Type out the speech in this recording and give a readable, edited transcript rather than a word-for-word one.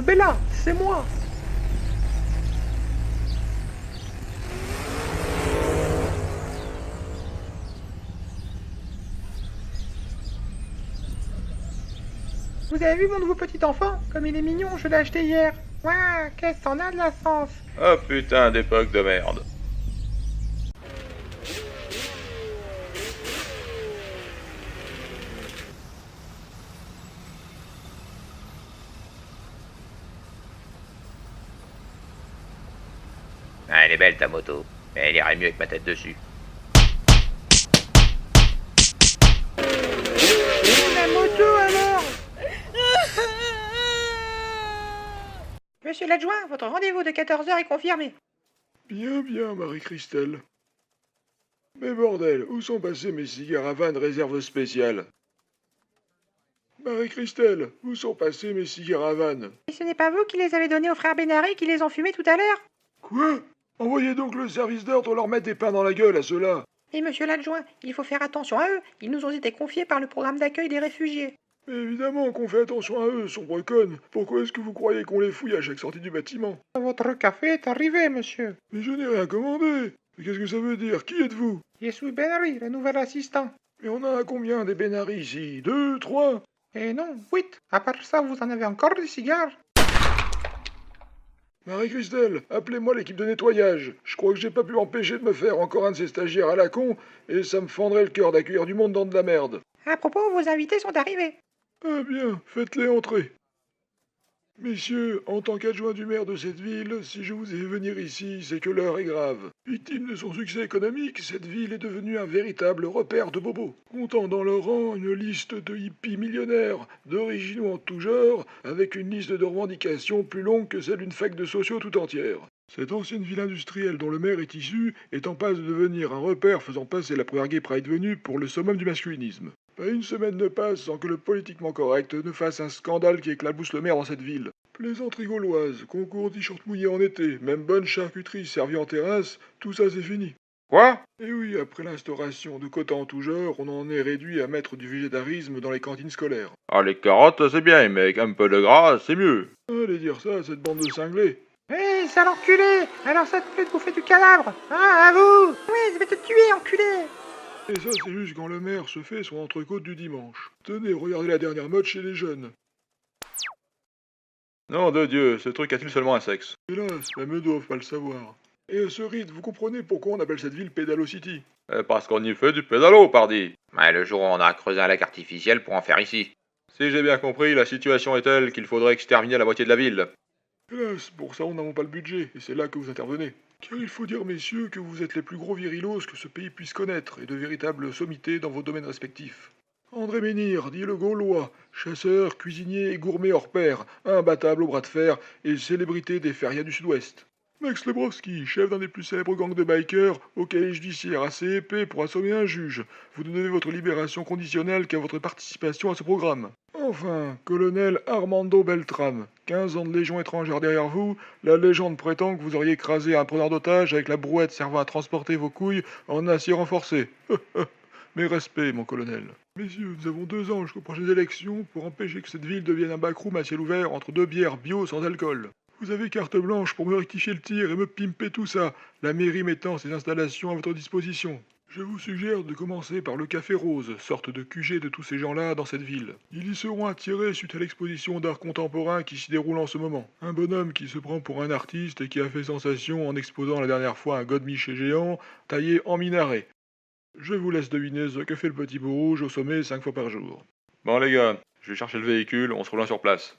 Bella, c'est moi. Vous avez vu mon nouveau petit enfant? Comme il est mignon, je l'ai acheté hier. Ouah, qu'est-ce qu'on a de la sens. Oh putain d'époque de merde. Ah, elle est belle ta moto, mais elle irait mieux avec ma tête dessus. La moto alors. Monsieur l'adjoint, votre rendez-vous de 14 heures est confirmé. Bien, bien, Marie-Christelle. Mais bordel, où sont passés mes cigares à vanne réserve spéciale? Marie-Christelle, où sont passés mes cigares à vanne? Et ce n'est pas vous qui les avez donnés aux frères Bénaré qui les ont fumés tout à l'heure? Quoi? Envoyez donc le service d'ordre leur mettre des pains dans la gueule à ceux-là. Et monsieur l'adjoint, il faut faire attention à eux. Ils nous ont été confiés par le programme d'accueil des réfugiés. Mais évidemment qu'on fait attention à eux, sombre conne. Pourquoi est-ce que vous croyez qu'on les fouille à chaque sortie du bâtiment? Votre café est arrivé, monsieur. Mais je n'ai rien commandé. Mais qu'est-ce que ça veut dire? Qui êtes-vous? Je suis Benary, le nouvel assistant. Mais on a combien des Benari ici? 2, 3? Et non, 8. À part ça, vous en avez encore des cigares? Marie-Christelle, appelez-moi l'équipe de nettoyage. Je crois que j'ai pas pu m'empêcher de me faire encore un de ces stagiaires à la con, et ça me fendrait le cœur d'accueillir du monde dans de la merde. À propos, vos invités sont arrivés. Ah bien, faites-les entrer. Messieurs, en tant qu'adjoint du maire de cette ville, si je vous ai fait venir ici, c'est que l'heure est grave. Victime de son succès économique, cette ville est devenue un véritable repère de bobos, comptant dans leur rang une liste de hippies millionnaires, d'originaux en tout genre, avec une liste de revendications plus longue que celle d'une fac de sociaux tout entière. Cette ancienne ville industrielle dont le maire est issu est en passe de devenir un repère faisant passer la première Gay Pride venue pour le summum du masculinisme. Pas une semaine ne passe sans que le politiquement correct ne fasse un scandale qui éclabousse le maire dans cette ville. Plaisanterie gauloise, concours t-shirt mouillé en été, même bonne charcuterie servie en terrasse, tout ça c'est fini. Quoi? Et oui, après l'instauration de quotas en tout genre, on en est réduit à mettre du végétarisme dans les cantines scolaires. Ah les carottes c'est bien, mais avec un peu de gras c'est mieux. Allez dire ça à cette bande de cinglés. Hé, sale enculé! Alors ça te plaît de bouffer du cadavre? Ah, à vous! Oui, je vais te tuer, enculé! Et ça c'est juste quand le maire se fait son entrecôte du dimanche. Tenez, regardez la dernière mode chez les jeunes. Nom de Dieu, ce truc a-t-il seulement un sexe? Hélas, même eux doivent pas le savoir. Et ce rite, vous comprenez pourquoi on appelle cette ville Pédalo City? Parce qu'on y fait du pédalo, pardi. Ouais, le jour où on a creusé un lac artificiel pour en faire ici. Si j'ai bien compris, la situation est telle qu'il faudrait exterminer la moitié de la ville. Hélas, pour ça on n'a pas le budget, et c'est là que vous intervenez. Car il faut dire, messieurs, que vous êtes les plus gros virilos que ce pays puisse connaître, et de véritables sommités dans vos domaines respectifs. André Menhir, dit le Gaulois, chasseur, cuisinier et gourmet hors pair, imbattable au bras de fer et célébrité des férias du Sud-Ouest. Max Lebrowski, chef d'un des plus célèbres gangs de bikers, au cahier judiciaire assez épais pour assommer un juge. Vous ne devez votre libération conditionnelle qu'à votre participation à ce programme. Enfin, colonel Armando Beltram, 15 ans de légion étrangère derrière vous, la légende prétend que vous auriez écrasé un preneur d'otage avec la brouette servant à transporter vos couilles en acier renforcé. Mes respects, mon colonel. Messieurs, nous avons 2 ans jusqu'aux prochaines élections pour empêcher que cette ville devienne un backroom à ciel ouvert entre 2 bières bio sans alcool. Vous avez carte blanche pour me rectifier le tir et me pimper tout ça, la mairie mettant ses installations à votre disposition. Je vous suggère de commencer par le Café Rose, sorte de QG de tous ces gens-là dans cette ville. Ils y seront attirés suite à l'exposition d'art contemporain qui s'y déroule en ce moment. Un bonhomme qui se prend pour un artiste et qui a fait sensation en exposant la dernière fois un godemiché géant taillé en minaret. Je vous laisse deviner ce que fait le petit bout rouge au sommet 5 fois par jour. Bon les gars, je vais chercher le véhicule, on se rejoint sur place.